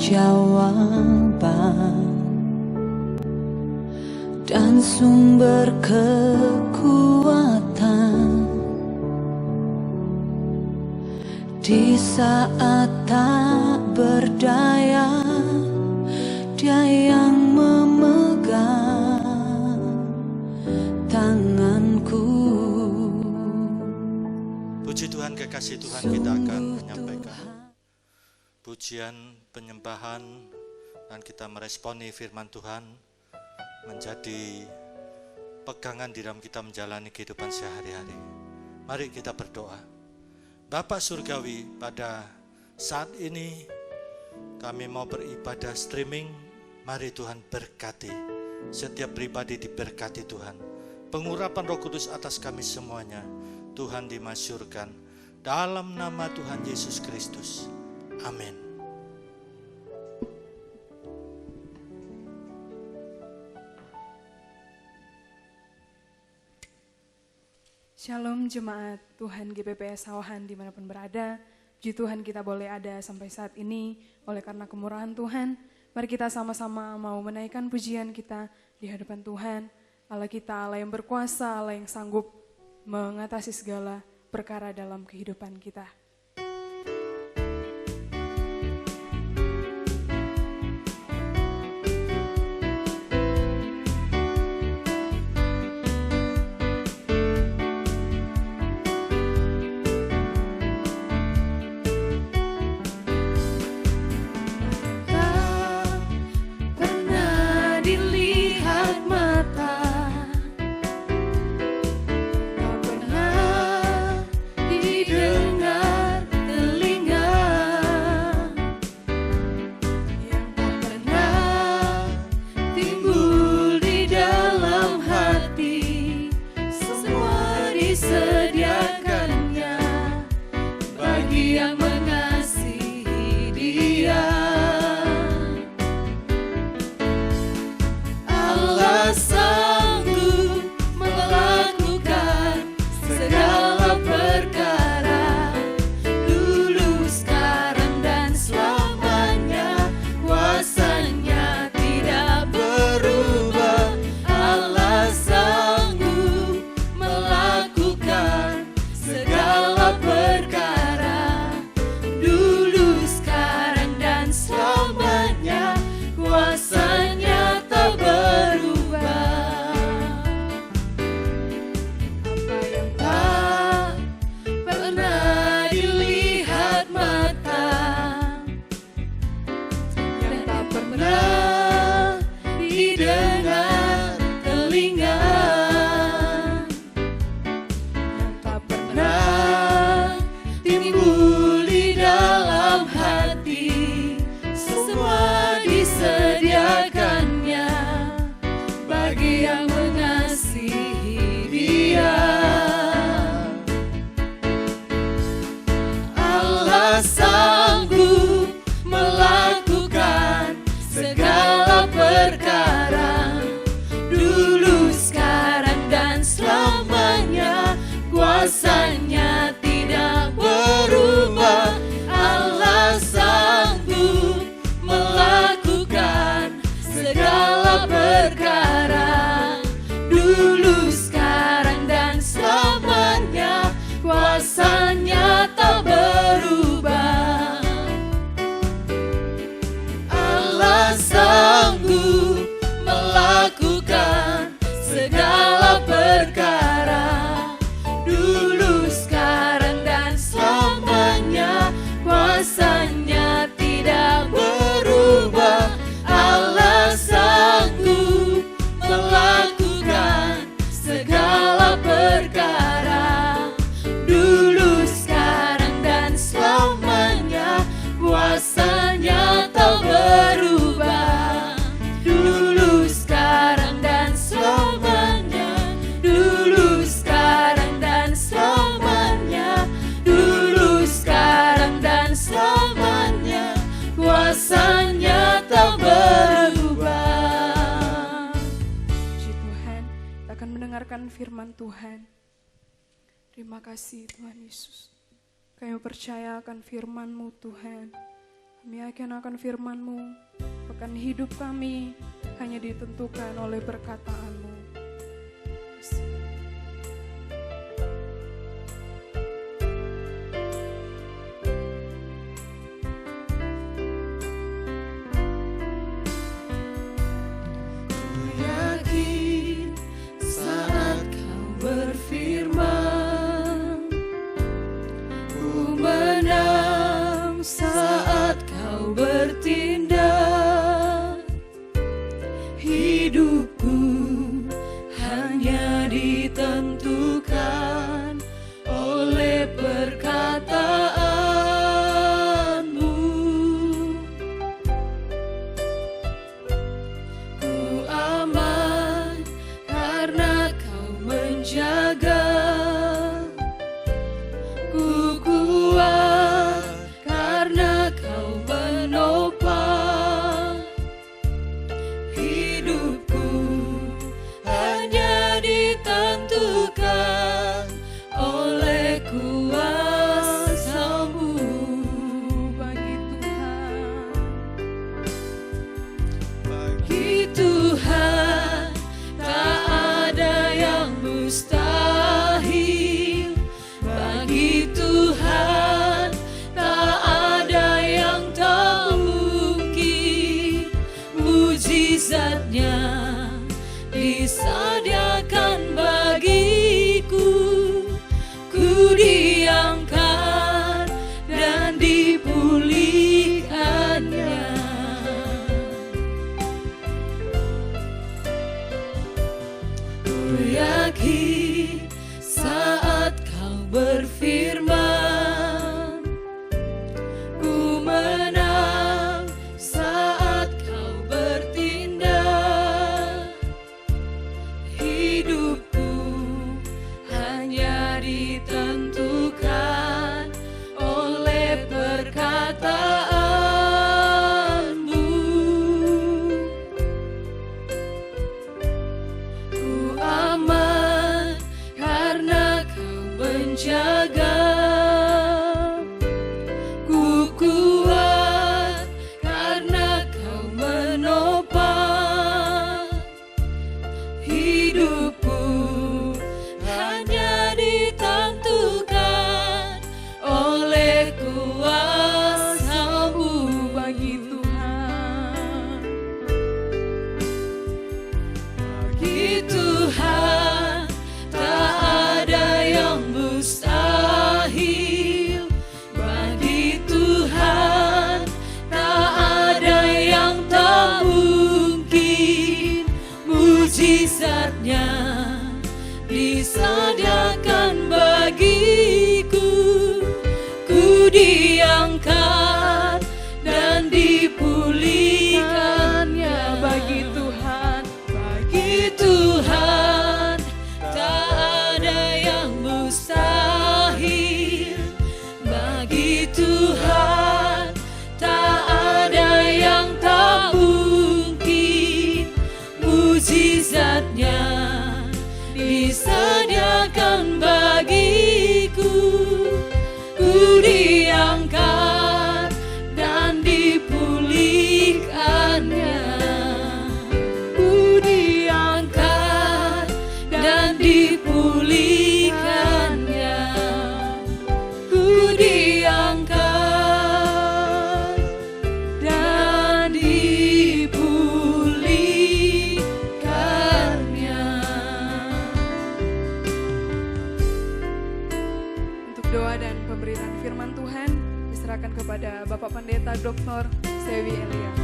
jawaban dan sumber kekuatan di saat tak berdaya. Dia yang memegang tanganku. Puji Tuhan, kekasih Tuhan, kita akan menyampaikan pujian, penyembahan, dan kita meresponi firman Tuhan menjadi pegangan di dalam kita menjalani kehidupan sehari-hari. Mari kita berdoa. Bapa Surgawi, pada saat ini kami mau beribadah streaming. Mari Tuhan berkati setiap pribadi, diberkati Tuhan. Pengurapan Roh Kudus atas kami semuanya, Tuhan dimasyurkan dalam nama Tuhan Yesus Kristus. Amin. Shalom jemaat Tuhan GPPS Sawahan dimanapun berada. Puji Tuhan kita boleh ada sampai saat ini oleh karena kemurahan Tuhan. Mari kita sama-sama mau menaikkan pujian kita di hadapan Tuhan. Allah kita, Allah yang berkuasa, Allah yang sanggup mengatasi segala perkara dalam kehidupan kita. Firman Tuhan. Terima kasih Tuhan Yesus. Kami percaya akan firman-Mu Tuhan. Kami yakin akan firman-Mu, bahkan hidup kami hanya ditentukan oleh perkataan-Mu. Ku yakin saat Kau berfirman, ku menang saat Kau bertindak. Hidupku hanya ditentukan oleh perkataan-Mu. Ku aman karena Kau menjaga. Ku kuat karena Kau menopang. Hidupku hanya ditentukan oleh kuasa-Mu. Bagi Tuhan, Bagi Tuhan tak ada yang mustahil. Bagi Tuhan tak ada yang tak mungkin. Mujizatnya disediakan bagiku. Ku diangkat dan dipulihkannya. Ku yakin saat Kau berfirman, ku menang saat Kau bertindak. Hidupku hanya ditentukan oleh perkataan-Mu. Ku aman karena Kau menjaga. Ku kuat karena Kau menopang. Hidupku hanya ditentukan oleh kuasa-Mu. bagi Tuhan, Bagi Tuhan tak ada yang mustahil. Bagi Tuhan tak ada yang tak mungkin. Mujizatnya disediakan bagiku. Ku diangkat dan dipulihkannya. bagi Tuhan, Bagi Tuhan tak ada yang mustahil. Bagi Tuhan tak ada yang tak mungkin. Mujizatnya disediakan bagiku. Ku diangkat dan dipulihkannya. Ku diangkat dan dipulihkannya. Ku diangkat dan dipulihkannya. untuk doa dan pemberitaan firman Tuhan diserahkan kepada Bapak Pendeta Dr. Sewi Elianto.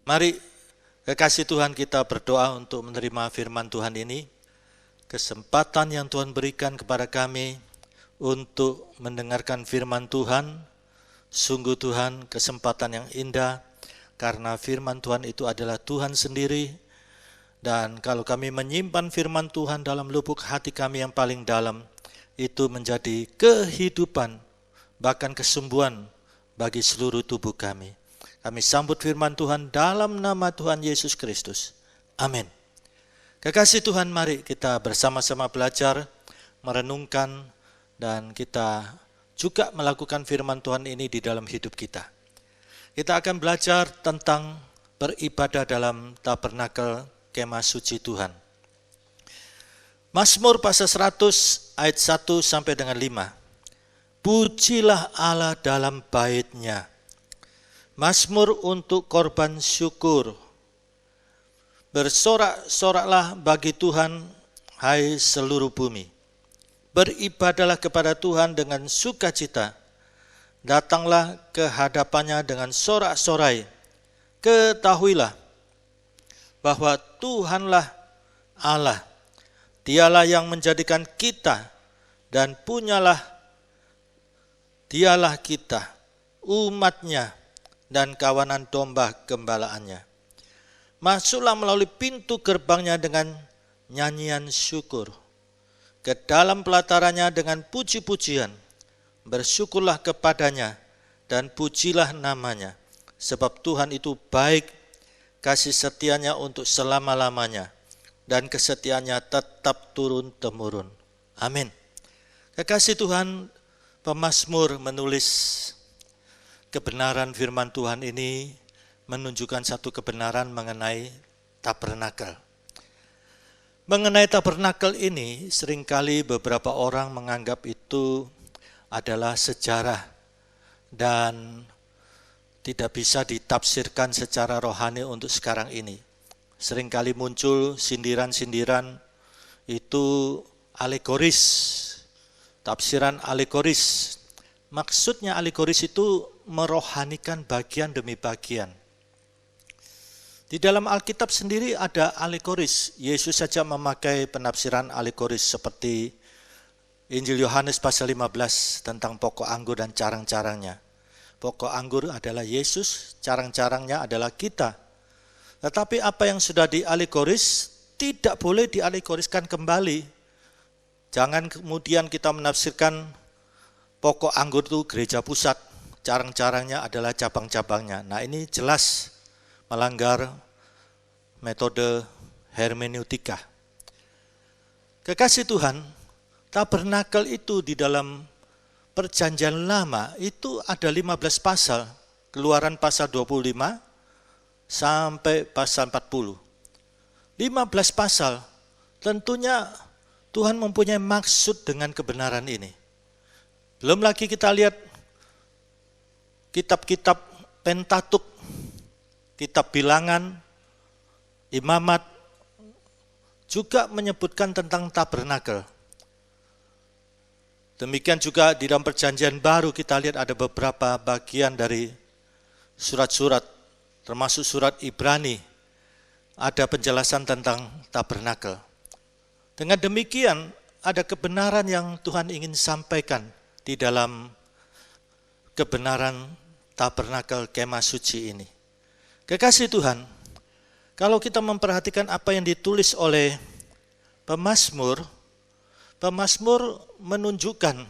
Mari kekasih Tuhan kita berdoa untuk menerima firman Tuhan ini. Kesempatan yang Tuhan berikan kepada kami untuk mendengarkan firman Tuhan. Sungguh Tuhan kesempatan yang indah karena firman Tuhan itu adalah Tuhan sendiri. Dan kalau kami menyimpan firman Tuhan dalam lubuk hati kami yang paling dalam, itu menjadi kehidupan, bahkan kesembuhan bagi seluruh tubuh kami. Kami sambut firman Tuhan dalam nama Tuhan Yesus Kristus. Amin. Kekasih Tuhan, mari kita bersama-sama belajar merenungkan dan kita juga melakukan firman Tuhan ini di dalam hidup kita. Kita akan belajar tentang beribadah dalam tabernakel kemah suci Tuhan. Mazmur pasal 100 ayat 1 sampai dengan 5. Pujilah Allah dalam bait-Nya. Mazmur untuk korban syukur. Bersorak-soraklah bagi Tuhan, hai seluruh bumi. Beribadahlah kepada Tuhan dengan sukacita. Datanglah ke hadapannya dengan sorak-sorai. Ketahuilah bahwa Tuhanlah Allah. Dialah yang menjadikan kita dan dialah kita, umat-Nya dan kawanan domba gembalaannya. Masuklah melalui pintu gerbangnya dengan nyanyian syukur. Ke dalam pelatarannya dengan puji-pujian. Bersyukurlah kepadanya dan pujilah namanya. Sebab Tuhan itu baik, kasih setianya untuk selama-lamanya. Dan kesetiaannya tetap turun-temurun. Amin. Kekasih Tuhan, pemazmur menulis kebenaran firman Tuhan ini menunjukkan satu kebenaran mengenai tabernakel. Mengenai tabernakel ini, seringkali beberapa orang menganggap itu adalah sejarah dan tidak bisa ditafsirkan secara rohani untuk sekarang ini. Seringkali muncul sindiran-sindiran itu alegoris, tafsiran alegoris. Maksudnya alegoris itu merohanikan bagian demi bagian. Di dalam Alkitab sendiri ada alegoris. Yesus saja memakai penafsiran alegoris seperti Injil Yohanes pasal 15 tentang pokok anggur dan carang-carangnya. Pokok anggur adalah Yesus, carang-carangnya adalah kita. Tetapi apa yang sudah dialegoris tidak boleh dialegoriskan kembali. Jangan kemudian kita menafsirkan pokok anggur itu gereja pusat, carang-carangnya adalah cabang-cabangnya. Nah, ini jelas melanggar metode hermeneutika. Kekasih Tuhan, tabernakel itu di dalam perjanjian lama itu ada 15 pasal. Keluaran pasal 25 sampai pasal 40. 15 pasal. Tentunya Tuhan mempunyai maksud dengan kebenaran ini. Belum lagi kita lihat kitab-kitab Pentatuk, kitab bilangan, imamat, juga menyebutkan tentang tabernakel. Demikian juga di dalam perjanjian baru kita lihat ada beberapa bagian dari surat-surat, termasuk surat Ibrani, ada penjelasan tentang tabernakel. Dengan demikian ada kebenaran yang Tuhan ingin sampaikan di dalam kebenaran tabernakel kemah suci ini. Kekasih Tuhan, kalau kita memperhatikan apa yang ditulis oleh pemazmur, pemazmur menunjukkan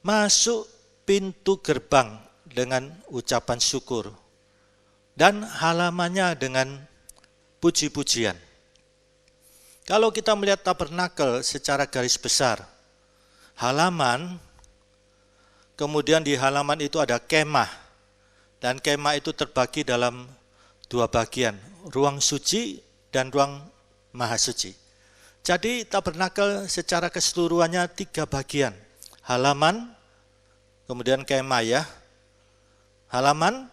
masuk pintu gerbang dengan ucapan syukur dan halamannya dengan puji-pujian. Kalau kita melihat tabernakel secara garis besar, halaman, kemudian di halaman itu ada kemah, dan kemah itu terbagi dalam dua bagian, ruang suci dan ruang maha suci. Jadi tabernakel secara keseluruhannya 3 bagian, halaman, kemudian kemah ya, halaman,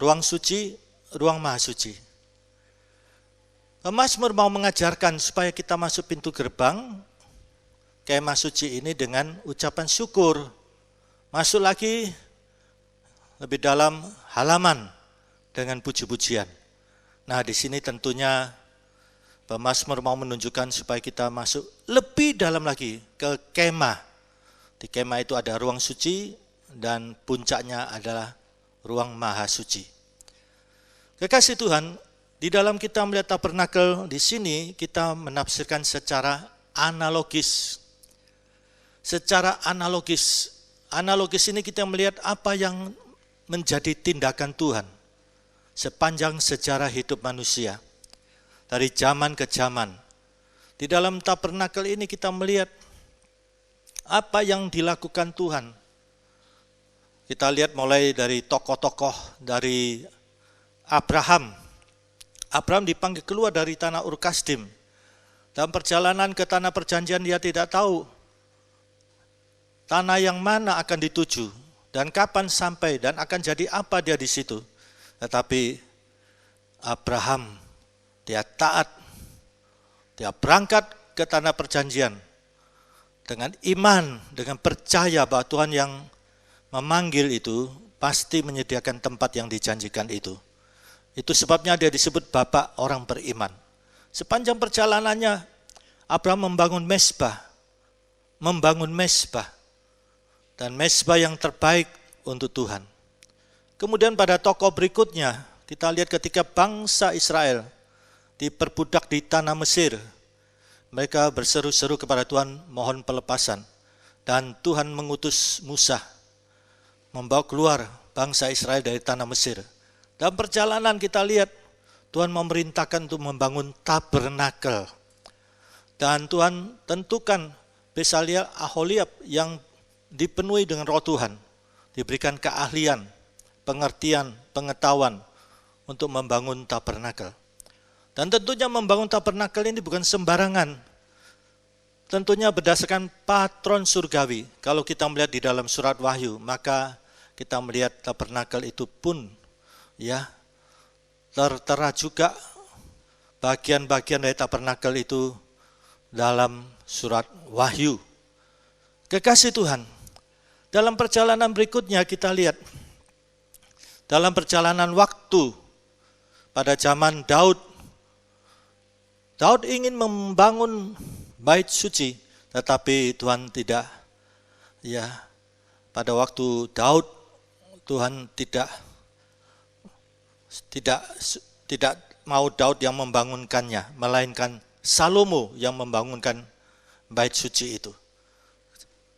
ruang suci, ruang maha suci. Pemazmur mau mengajarkan supaya kita masuk pintu gerbang kemah suci ini dengan ucapan syukur. Masuk lagi lebih dalam halaman dengan puji-pujian. Nah, di sini tentunya pemazmur mau menunjukkan supaya kita masuk lebih dalam lagi ke kemah. Di kemah itu ada ruang suci dan puncaknya adalah ruang maha suci. Kekasih Tuhan, di dalam kita melihat tabernakel di sini kita menafsirkan secara analogis. Secara analogis. Analogis ini kita melihat apa yang menjadi tindakan Tuhan sepanjang sejarah hidup manusia. Dari zaman ke zaman. Di dalam tabernakel ini kita melihat apa yang dilakukan Tuhan. Kita lihat mulai dari tokoh-tokoh dari Abraham. Abraham dipanggil keluar dari tanah Ur Kasdim. Dalam perjalanan ke tanah perjanjian dia tidak tahu tanah yang mana akan dituju dan kapan sampai dan akan jadi apa dia di situ. Tetapi Abraham dia taat, dia berangkat ke tanah perjanjian dengan iman, dengan percaya bahwa Tuhan yang memanggil itu pasti menyediakan tempat yang dijanjikan itu. Itu sebabnya dia disebut bapak orang beriman. Sepanjang perjalanannya Abraham membangun mezbah. Dan mezbah yang terbaik untuk Tuhan. Kemudian pada tokoh berikutnya kita lihat ketika bangsa Israel diperbudak di tanah Mesir. Mereka berseru-seru kepada Tuhan mohon pelepasan. Dan Tuhan mengutus Musa membawa keluar bangsa Israel dari tanah Mesir. Dalam perjalanan kita lihat Tuhan memerintahkan untuk membangun tabernakel. Dan Tuhan tentukan Besaliel Aholiab yang dipenuhi dengan roh Tuhan. Diberikan keahlian, pengertian, pengetahuan untuk membangun tabernakel. Dan tentunya membangun tabernakel ini bukan sembarangan. Tentunya berdasarkan patron surgawi. Kalau kita melihat di dalam surat Wahyu, maka kita melihat tabernakel itu pun tertera juga bagian-bagian dari tabernakel itu dalam surat Wahyu. Kekasih Tuhan, dalam perjalanan berikutnya kita lihat, dalam perjalanan waktu pada zaman Daud ingin membangun bait suci, tetapi Tuhan tidak, pada waktu Daud Tuhan tidak mau Daud yang membangunkannya, melainkan Salomo yang membangunkan bait suci itu.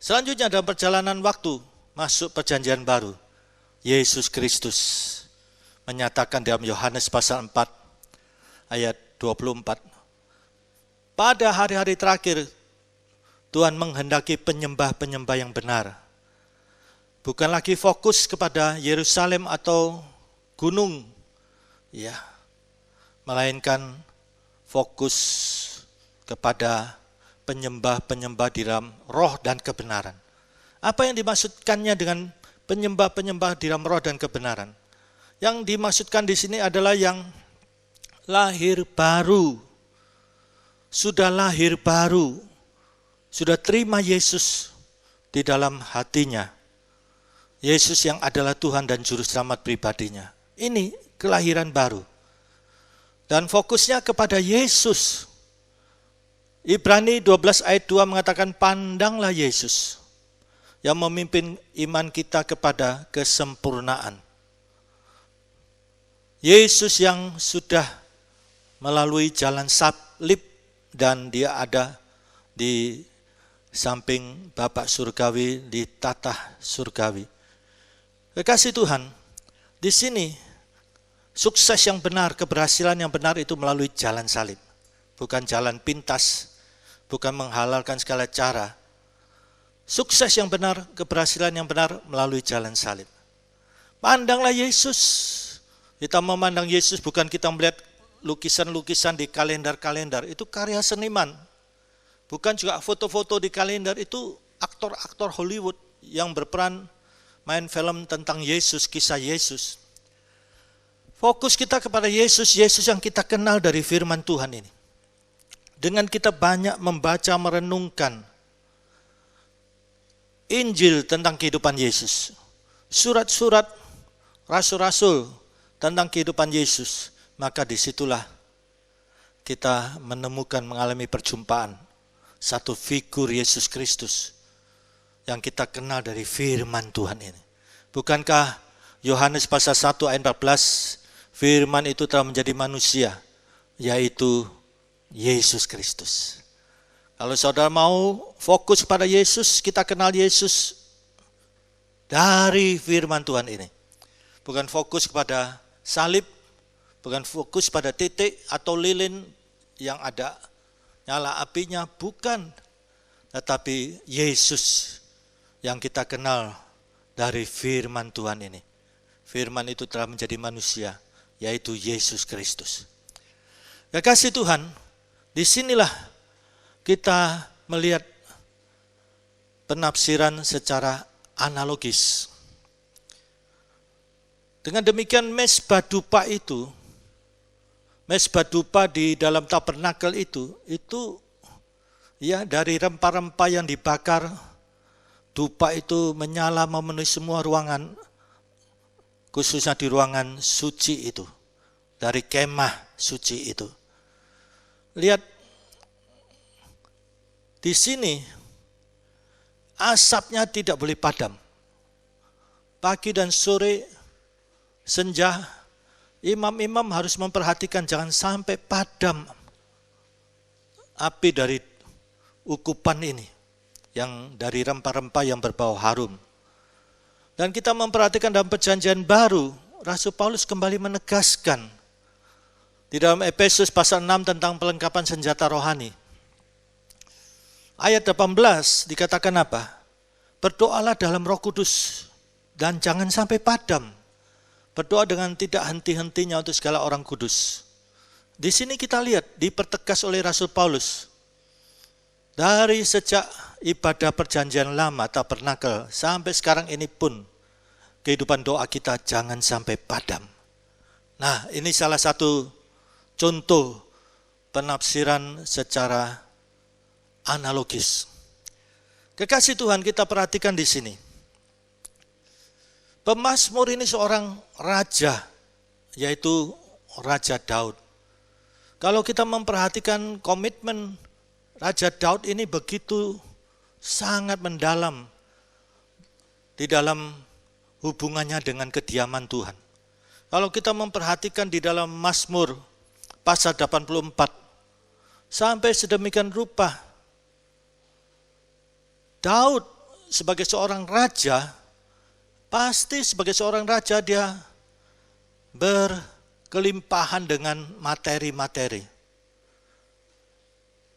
Selanjutnya dalam perjalanan waktu masuk perjanjian baru, Yesus Kristus menyatakan dalam Yohanes pasal 4 ayat 24, pada hari-hari terakhir Tuhan menghendaki penyembah-penyembah yang benar. Bukan lagi fokus kepada Yerusalem atau gunung, melainkan fokus kepada penyembah-penyembah di dalam roh dan kebenaran. Apa yang dimaksudkannya dengan penyembah-penyembah di dalam roh dan kebenaran? Yang dimaksudkan di sini adalah yang lahir baru, sudah lahir baru, sudah terima Yesus di dalam hatinya. Yesus yang adalah Tuhan dan Juru Selamat pribadinya. Ini kelahiran baru. Dan fokusnya kepada Yesus. Ibrani 12 ayat 2 mengatakan, pandanglah Yesus yang memimpin iman kita kepada kesempurnaan. Yesus yang sudah melalui jalan salib dan dia ada di samping Bapa surgawi, di tatah surgawi. Kekasih Tuhan, di sini sukses yang benar, keberhasilan yang benar itu melalui jalan salib. Bukan jalan pintas, bukan menghalalkan segala cara. Sukses yang benar, keberhasilan yang benar melalui jalan salib. Pandanglah Yesus. Kita memandang Yesus bukan kita melihat lukisan-lukisan di kalender-kalender. Itu karya seniman. Bukan juga foto-foto di kalender, itu aktor-aktor Hollywood yang berperan main film tentang Yesus, kisah Yesus. Fokus kita kepada Yesus, Yesus yang kita kenal dari firman Tuhan ini. Dengan kita banyak membaca, merenungkan Injil tentang kehidupan Yesus, surat-surat rasul-rasul tentang kehidupan Yesus, maka disitulah kita menemukan, mengalami perjumpaan satu figur Yesus Kristus yang kita kenal dari firman Tuhan ini. Bukankah Yohanes pasal 1 ayat 14, firman itu telah menjadi manusia, yaitu Yesus Kristus. Kalau saudara mau fokus pada Yesus, kita kenal Yesus dari firman Tuhan ini. Bukan fokus kepada salib, bukan fokus pada titik atau lilin yang ada nyala apinya, bukan. tetapi Yesus yang kita kenal dari firman Tuhan ini. Firman itu telah menjadi manusia, yaitu Yesus Kristus. Kekasih Tuhan, disinilah kita melihat penafsiran secara analogis. Dengan demikian mezbah dupa itu, mezbah dupa di dalam tabernakel itu ya dari rempah-rempah yang dibakar, dupa itu menyala memenuhi semua ruangan, khususnya di ruangan suci itu, dari kemah suci itu. Lihat di sini, asapnya tidak boleh padam. Pagi dan sore, senja, imam-imam harus memperhatikan jangan sampai padam api dari ukupan ini, yang dari rempah-rempah yang berbau harum. Dan kita memperhatikan dalam perjanjian baru, Rasul Paulus kembali menegaskan di dalam Efesus pasal 6 tentang perlengkapan senjata rohani. Ayat 18 dikatakan apa? Berdoalah dalam Roh Kudus dan jangan sampai padam. Berdoa dengan tidak henti-hentinya untuk segala orang kudus. Di sini kita lihat dipertegas oleh Rasul Paulus. Dari sejak ibadah perjanjian lama tabernakel sampai sekarang ini pun kehidupan doa kita jangan sampai padam. Nah, ini salah satu contoh penafsiran secara analogis. Kekasih Tuhan, kita perhatikan di sini. Pemazmur ini seorang raja, yaitu Raja Daud. Kalau kita memperhatikan komitmen Raja Daud ini begitu sangat mendalam di dalam hubungannya dengan kediaman Tuhan. Kalau kita memperhatikan di dalam Mazmur pasal 84, sampai sedemikian rupa, Daud sebagai seorang raja, pasti sebagai seorang raja dia berkelimpahan dengan materi-materi.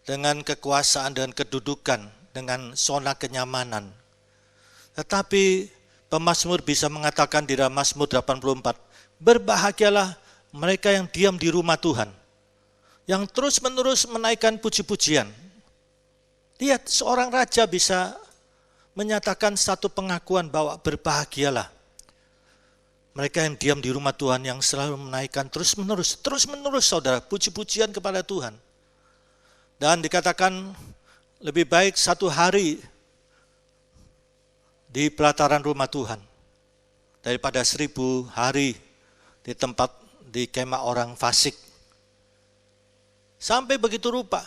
Dengan kekuasaan dan kedudukan, dengan zona kenyamanan. Tetapi pemazmur bisa mengatakan di dalam Mazmur 84, berbahagialah mereka yang diam di rumah Tuhan, yang terus-menerus menaikkan puji-pujian. Lihat, seorang raja bisa menyatakan satu pengakuan bahwa berbahagialah mereka yang diam di rumah Tuhan, yang selalu menaikkan terus-menerus saudara, puji-pujian kepada Tuhan. Dan dikatakan lebih baik satu hari di pelataran rumah Tuhan daripada 1000 hari di tempat di kemah orang fasik. Sampai begitu rupa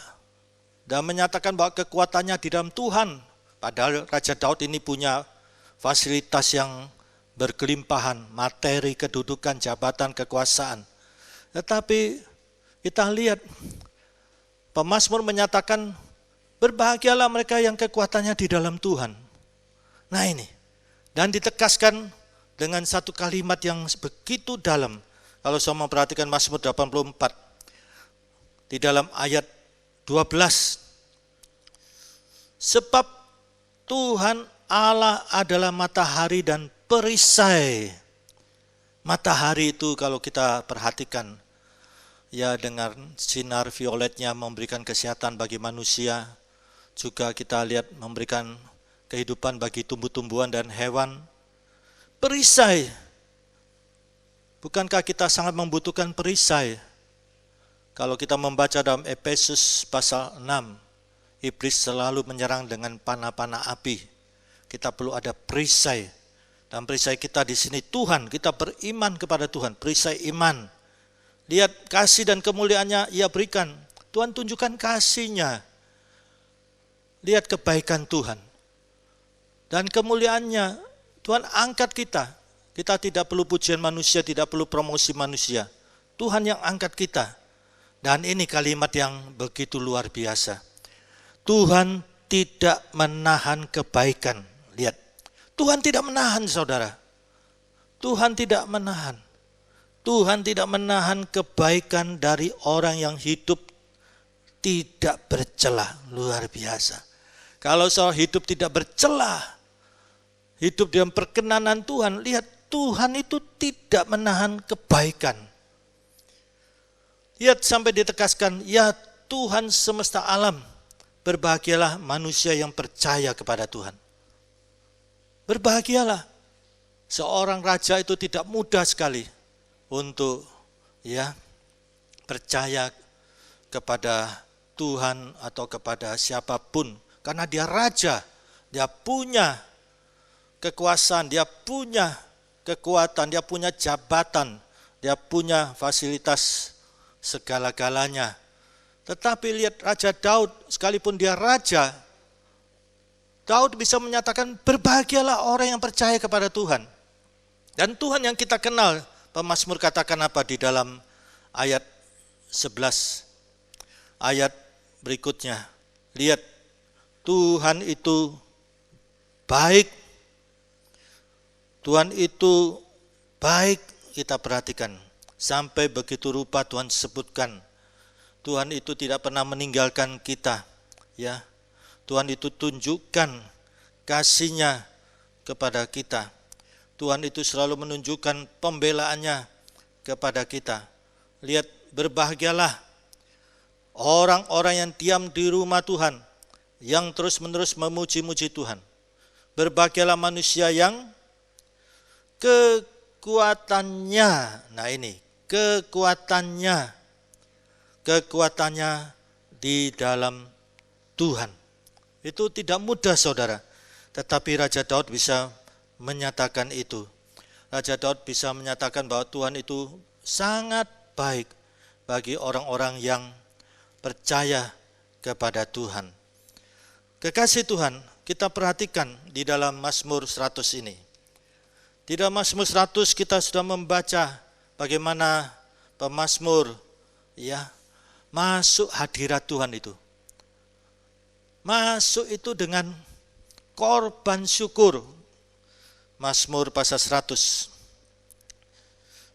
dan menyatakan bahwa kekuatannya di dalam Tuhan. Padahal Raja Daud ini punya fasilitas yang berkelimpahan, materi, kedudukan, jabatan, kekuasaan. Tetapi kita lihat pemazmur menyatakan berbahagialah mereka yang kekuatannya di dalam Tuhan. Nah ini, dan ditegaskan dengan satu kalimat yang begitu dalam. Kalau saya memperhatikan Mazmur 84, di dalam ayat 12, sebab Tuhan Allah adalah matahari dan perisai. Matahari itu kalau kita perhatikan, ya dengan sinar violetnya memberikan kesehatan bagi manusia, juga kita lihat memberikan kehidupan bagi tumbuh-tumbuhan dan hewan. Perisai, bukankah kita sangat membutuhkan perisai? Kalau kita membaca dalam Efesus pasal 6, iblis selalu menyerang dengan panah-panah api. Kita perlu ada perisai. Dan perisai kita di sini Tuhan, kita beriman kepada Tuhan, perisai iman. Lihat kasih dan kemuliaannya Ia berikan. Tuhan tunjukkan kasih-Nya. Lihat kebaikan Tuhan. Dan kemuliaannya, Tuhan angkat kita. Kita tidak perlu pujian manusia, tidak perlu promosi manusia. Tuhan yang angkat kita. Dan ini kalimat yang begitu luar biasa. Tuhan tidak menahan kebaikan. Lihat, Tuhan tidak menahan saudara. Tuhan tidak menahan. Tuhan tidak menahan kebaikan dari orang yang hidup tidak bercela. Luar biasa. Kalau soal hidup tidak bercelah, hidup dalam perkenanan Tuhan, lihat Tuhan itu tidak menahan kebaikan. Lihat sampai ditegaskan, ya Tuhan semesta alam, berbahagialah manusia yang percaya kepada Tuhan. Berbahagialah. Seorang raja itu tidak mudah sekali untuk percaya kepada Tuhan atau kepada siapapun. Karena dia raja, dia punya kekuasaan, dia punya kekuatan, dia punya jabatan, dia punya fasilitas segala-galanya. Tetapi lihat Raja Daud, sekalipun dia raja, Daud bisa menyatakan berbahagialah orang yang percaya kepada Tuhan. Dan Tuhan yang kita kenal, pemazmur katakan apa di dalam ayat 11, ayat berikutnya. Lihat, Tuhan itu baik. Tuhan itu baik, kita perhatikan. Sampai begitu rupa Tuhan sebutkan. Tuhan itu tidak pernah meninggalkan kita. Ya, Tuhan itu tunjukkan kasih-Nya kepada kita. Tuhan itu selalu menunjukkan pembelaannya kepada kita. Lihat, berbahagialah orang-orang yang diam di rumah Tuhan, yang terus-menerus memuji-muji Tuhan. Berbahagialah manusia yang kekuatannya, nah ini, kekuatannya di dalam Tuhan. Itu tidak mudah saudara, tetapi Raja Daud bisa menyatakan itu. Raja Daud bisa menyatakan bahwa Tuhan itu sangat baik bagi orang-orang yang percaya kepada Tuhan. Kekasih Tuhan, kita perhatikan di dalam Mazmur 100 ini. Di dalam Mazmur 100 kita sudah membaca bagaimana pemazmur masuk hadirat Tuhan itu. Masuk itu dengan korban syukur. Mazmur pasal 100.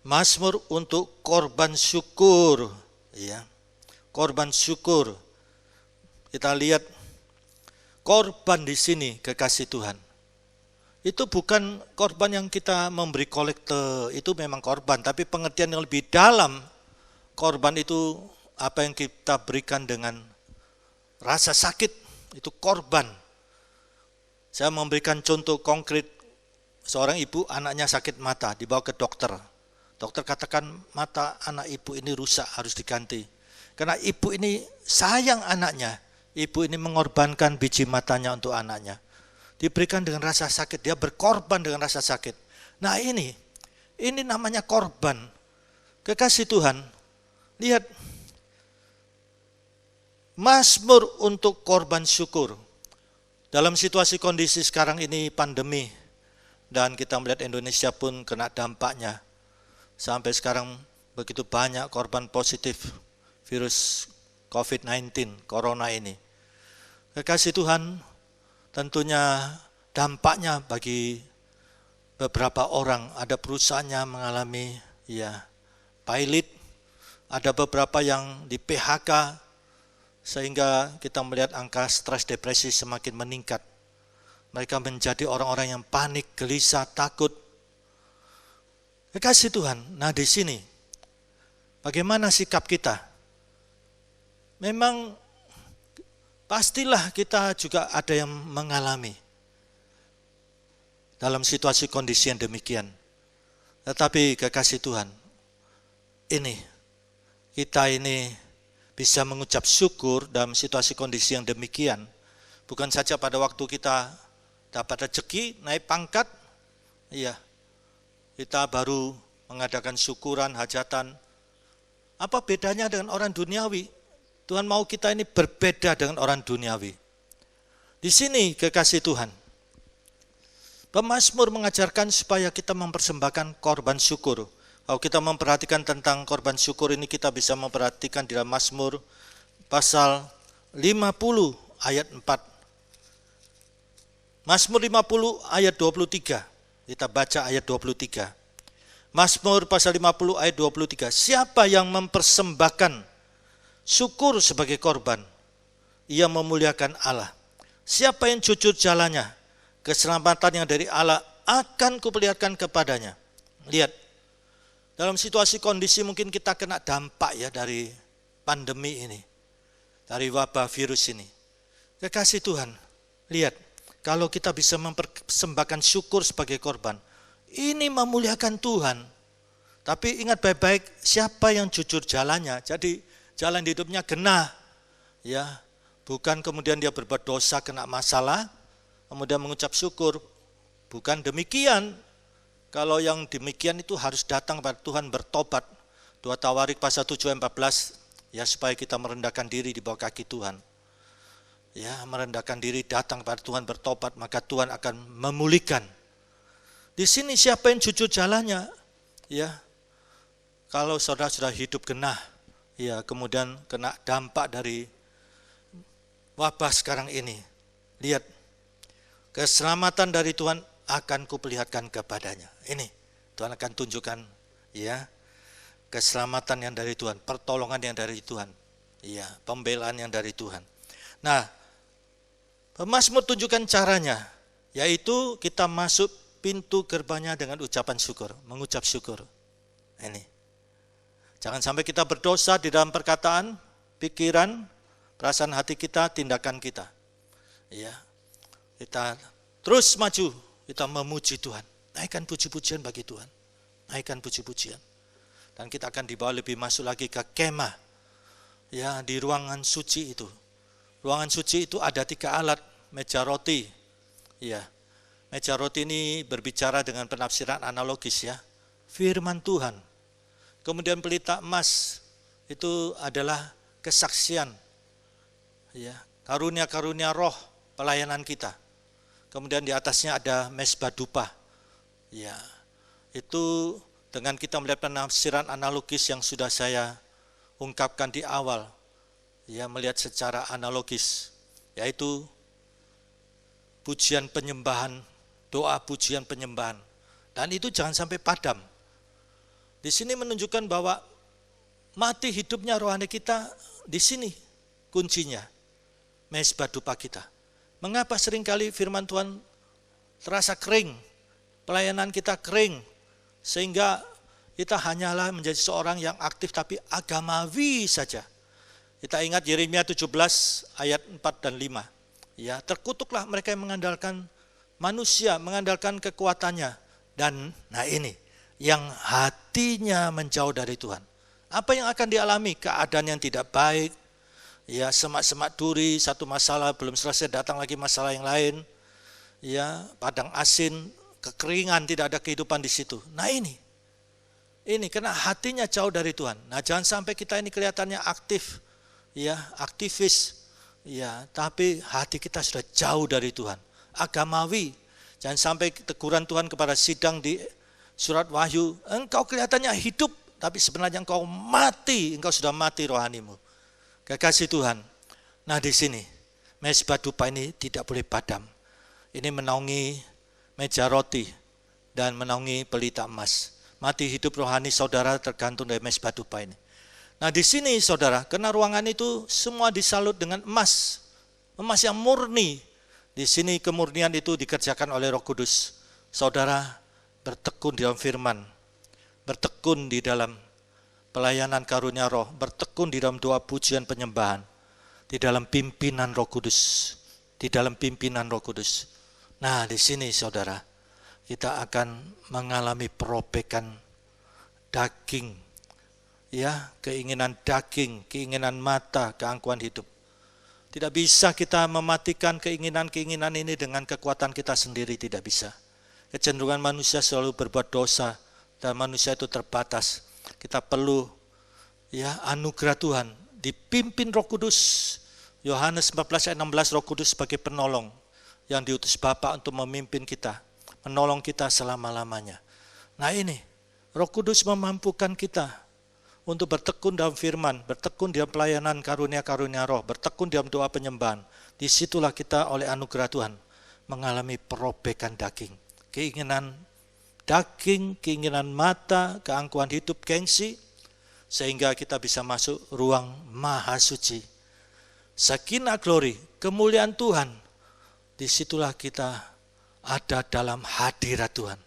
Mazmur untuk korban syukur, korban syukur. Kita lihat korban di sini, kekasih Tuhan. Itu bukan korban yang kita memberi kolekte, itu memang korban, tapi pengertian yang lebih dalam, korban itu apa yang kita berikan dengan rasa sakit, itu korban. Saya memberikan contoh konkret, seorang ibu anaknya sakit mata, dibawa ke dokter. Dokter katakan mata anak ibu ini rusak, harus diganti. Karena ibu ini sayang anaknya, ibu ini mengorbankan biji matanya untuk anaknya. Diberikan dengan rasa sakit, dia berkorban dengan rasa sakit. Nah ini namanya korban. Kekasih Tuhan, lihat. Mazmur untuk korban syukur. Dalam situasi kondisi sekarang ini pandemi, dan kita melihat Indonesia pun kena dampaknya. Sampai sekarang begitu banyak korban positif virus COVID-19, corona ini. Kekasih Tuhan, tentunya dampaknya bagi beberapa orang, ada perusahaannya mengalami pilot, ada beberapa yang di PHK, sehingga kita melihat angka stres depresi semakin meningkat. Mereka menjadi orang-orang yang panik, gelisah, takut. Kekasih Tuhan, nah di sini bagaimana sikap kita? Memang pastilah kita juga ada yang mengalami dalam situasi kondisi yang demikian. Tetapi kekasih Tuhan, kita ini bisa mengucap syukur dalam situasi kondisi yang demikian. Bukan saja pada waktu kita dapat rezeki, naik pangkat, kita baru mengadakan syukuran, hajatan. Apa bedanya dengan orang duniawi? Tuhan mau kita ini berbeda dengan orang duniawi. Di sini kekasih Tuhan, pemazmur mengajarkan supaya kita mempersembahkan korban syukur. Kalau kita memperhatikan tentang korban syukur ini, kita bisa memperhatikan di dalam Mazmur pasal 50 ayat 4. Mazmur 50 ayat 23. Kita baca ayat 23. Mazmur pasal 50 ayat 23. Siapa yang mempersembahkan syukur sebagai korban, ia memuliakan Allah. Siapa yang jujur jalannya, keselamatan yang dari Allah akan kuperlihatkan kepadanya. Lihat, dalam situasi kondisi mungkin kita kena dampak ya dari pandemi ini, dari wabah virus ini. Kekasih Tuhan, lihat, kalau kita bisa mempersembahkan syukur sebagai korban, ini memuliakan Tuhan. Tapi ingat baik-baik, siapa yang jujur jalannya, jadi jalan hidupnya genah, ya, bukan kemudian dia berbuat dosa, kena masalah, kemudian mengucap syukur. Bukan demikian. Kalau yang demikian itu harus datang kepada Tuhan bertobat. 2 Tawarik pasal 7 ayat 14, ya, supaya kita merendahkan diri di bawah kaki Tuhan. Ya, merendahkan diri, datang kepada Tuhan bertobat, maka Tuhan akan memulihkan. Di sini siapa yang jujur jalannya? Ya, kalau saudara sudah hidup genah, ya, kemudian kena dampak dari wabah sekarang ini, lihat, keselamatan dari Tuhan akan kuperlihatkan kepadanya. Ini Tuhan akan tunjukkan, ya, keselamatan yang dari Tuhan, pertolongan yang dari Tuhan, ya, pembelaan yang dari Tuhan. Nah, pemazmur tunjukkan caranya, yaitu kita masuk pintu gerbangnya dengan ucapan syukur, mengucap syukur. Ini, jangan sampai kita berdosa di dalam perkataan, pikiran, perasaan hati kita, tindakan kita. Ya, kita terus maju, kita memuji Tuhan, naikkan puji-pujian bagi Tuhan, naikkan puji-pujian. Dan kita akan dibawa lebih masuk lagi ke kemah, ya, di ruangan suci itu. Ruangan suci itu ada 3 alat, meja roti, ya. Meja roti ini berbicara dengan penafsiran analogis, ya, firman Tuhan. Kemudian pelita emas itu adalah kesaksian, ya, karunia-karunia roh pelayanan kita. Kemudian di atasnya ada mezbah dupa, ya, itu dengan kita melihat penafsiran analogis yang sudah saya ungkapkan di awal, ya, melihat secara analogis, yaitu pujian penyembahan, doa pujian penyembahan, dan itu jangan sampai padam. Di sini menunjukkan bahwa mati hidupnya rohani kita di sini kuncinya, mezbah dupa kita. Mengapa seringkali firman Tuhan terasa kering, pelayanan kita kering, sehingga kita hanyalah menjadi seorang yang aktif tapi agamawi saja. Kita ingat Yeremia 17 ayat 4 dan 5. Ya, terkutuklah mereka yang mengandalkan manusia, mengandalkan kekuatannya, dan nah ini yang hatinya menjauh dari Tuhan. Apa yang akan dialami? Keadaan yang tidak baik, ya, semak-semak duri, satu masalah belum selesai, datang lagi masalah yang lain, ya, padang asin, kekeringan, tidak ada kehidupan di situ. Nah ini karena hatinya jauh dari Tuhan. Nah, jangan sampai kita ini kelihatannya aktif, ya, aktivis, ya, tapi hati kita sudah jauh dari Tuhan, agamawi. Jangan sampai teguran Tuhan kepada Sidang di surat Wahyu, engkau kelihatannya hidup, tapi sebenarnya engkau mati, engkau sudah mati rohanimu. Kekasih Tuhan. Nah, di sini mezbah dupa ini tidak boleh padam. Ini menaungi meja roti dan menaungi pelita emas. Mati hidup rohani saudara tergantung dari mezbah dupa ini. Nah, di sini saudara, karena ruangan itu semua disalut dengan emas, emas yang murni. Di sini kemurnian itu dikerjakan oleh Roh Kudus. Saudara bertekun di dalam firman, bertekun di dalam pelayanan karunia roh, bertekun di dalam doa pujian penyembahan, di dalam pimpinan Roh Kudus, di dalam pimpinan Roh Kudus. Nah, di sini saudara, kita akan mengalami perobekan daging, ya, keinginan daging, keinginan mata, keangkuhan hidup. Tidak bisa kita mematikan keinginan-keinginan ini dengan kekuatan kita sendiri, tidak bisa. Kecenderungan manusia selalu berbuat dosa dan manusia itu terbatas. Kita perlu, ya, anugerah Tuhan, dipimpin Roh Kudus. Yohanes 14 ayat 16, Roh Kudus sebagai penolong yang diutus Bapa untuk memimpin kita, menolong kita selama-lamanya. Nah, ini Roh Kudus memampukan kita untuk bertekun dalam firman, bertekun dalam pelayanan karunia-karunia roh, bertekun dalam doa penyembahan. Disitulah kita oleh anugerah Tuhan mengalami perobekan daging. Keinginan daging, keinginan mata, keangkuhan hidup, gengsi, sehingga kita bisa masuk ruang maha suci. Sakinah glory, kemuliaan Tuhan, disitulah kita ada dalam hadirat Tuhan.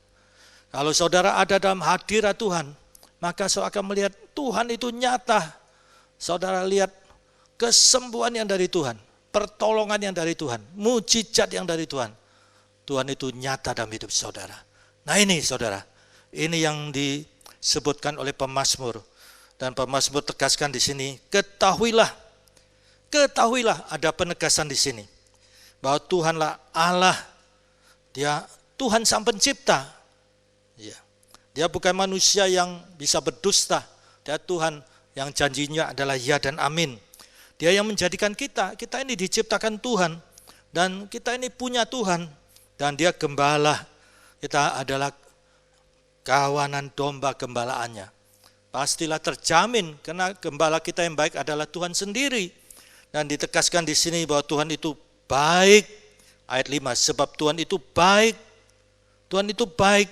Kalau saudara ada dalam hadirat Tuhan, maka saudara akan melihat Tuhan itu nyata. Saudara lihat kesembuhan yang dari Tuhan, pertolongan yang dari Tuhan, mujizat yang dari Tuhan. Tuhan itu nyata dalam hidup saudara. Nah ini saudara, ini yang disebutkan oleh pemazmur. Dan pemazmur tegaskan di sini, ketahuilah ada penegasan di sini. Bahwa Tuhanlah Allah, Dia Tuhan Sang Pencipta. Ya. Dia bukan manusia yang bisa berdusta. Dia Tuhan yang janjinya adalah ya dan amin. Dia yang menjadikan kita ini diciptakan Tuhan. Dan kita ini punya Tuhan. Dan Dia gembala. Kita adalah kawanan domba gembalaannya. Pastilah terjamin karena gembala kita yang baik adalah Tuhan sendiri. Dan ditegaskan di sini bahwa Tuhan itu baik. Ayat 5, sebab Tuhan itu baik. Tuhan itu baik.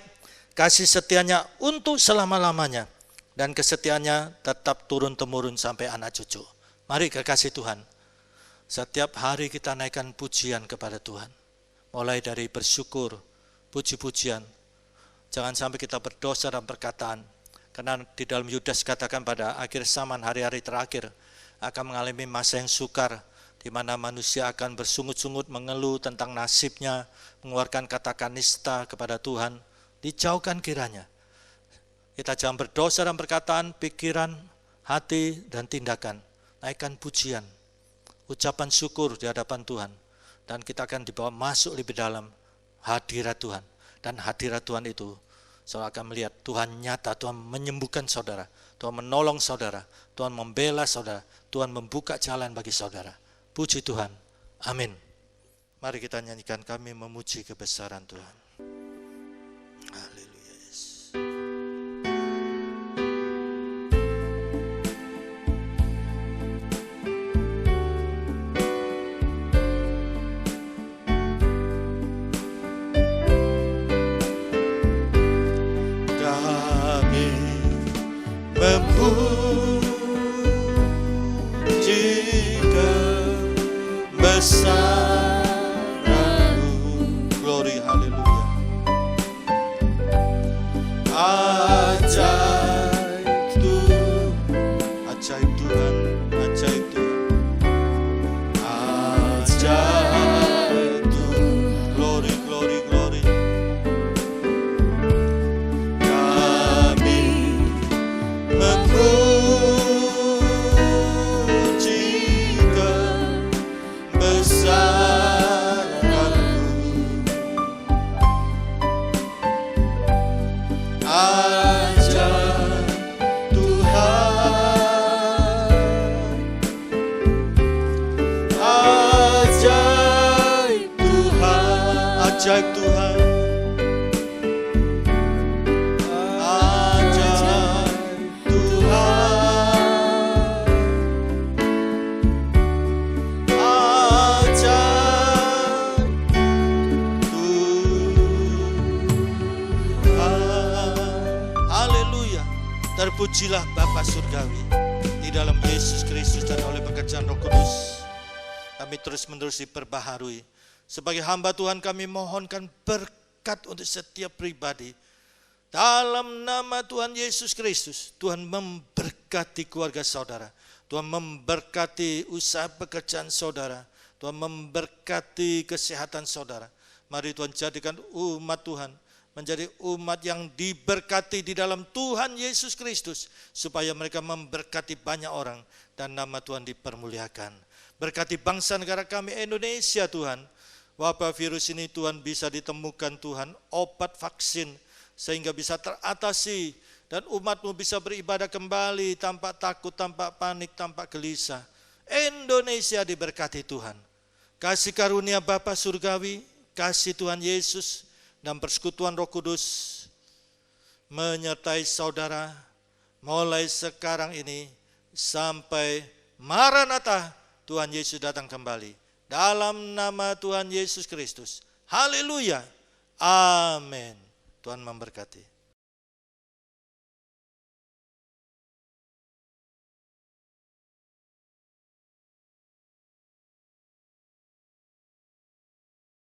Kasih setianya untuk selama-lamanya. Dan kesetiaannya tetap turun-temurun sampai anak cucu. Mari kekasih Tuhan. Setiap hari kita naikkan pujian kepada Tuhan. Mulai dari bersyukur, puji-pujian. Jangan sampai kita berdosa dalam perkataan. Karena di dalam Yudas katakan pada akhir zaman hari-hari terakhir akan mengalami masa yang sukar, di mana manusia akan bersungut-sungut mengeluh tentang nasibnya, mengeluarkan kata nista kepada Tuhan. Dijauhkan kiranya. Kita jangan berdosa dalam perkataan, pikiran, hati, dan tindakan. Naikkan pujian, ucapan syukur di hadapan Tuhan. Dan kita akan dibawa masuk lebih dalam hadirat Tuhan. Dan hadirat Tuhan itu, saudara akan melihat Tuhan nyata, Tuhan menyembuhkan saudara, Tuhan menolong saudara, Tuhan membela saudara, Tuhan membuka jalan bagi saudara. Puji Tuhan. Amin. Mari kita nyanyikan, kami memuji kebesaran Tuhan. Haleluya. Yes. Kami memuji kebesaran-Mu. Glory, haleluya. Ajaib Tuhan, ajaib Tuhan, ajaib Tuhan, ajaib Tuhan. Glory, glory, glory. Kami memuji kebesaran-Mu. Ajaib Tuhan, ajaib Tuhan, ajaib Tuhan, ajaib Tuhan, ajaib Tuhan. Haleluya. Terpujilah Bapa Surgawi di dalam Yesus Kristus dan oleh pekerjaan Roh Kudus. Kami terus-menerus diperbaharui. Sebagai hamba Tuhan kami mohonkan berkat untuk setiap pribadi. Dalam nama Tuhan Yesus Kristus, Tuhan memberkati keluarga saudara. Tuhan memberkati usaha pekerjaan saudara. Tuhan memberkati kesehatan saudara. Mari Tuhan jadikan umat Tuhan menjadi umat yang diberkati di dalam Tuhan Yesus Kristus, supaya mereka memberkati banyak orang dan nama Tuhan dipermuliakan. Berkati bangsa negara kami Indonesia Tuhan. Wabah virus ini Tuhan bisa ditemukan Tuhan, obat vaksin sehingga bisa teratasi dan umat-Mu bisa beribadah kembali tanpa takut, tanpa panik, tanpa gelisah. Indonesia diberkati Tuhan. Kasih karunia Bapa Surgawi, kasih Tuhan Yesus dan persekutuan Roh Kudus menyertai saudara mulai sekarang ini sampai Maranatha, Tuhan Yesus datang kembali. Dalam nama Tuhan Yesus Kristus. Haleluya. Amin. Tuhan memberkati.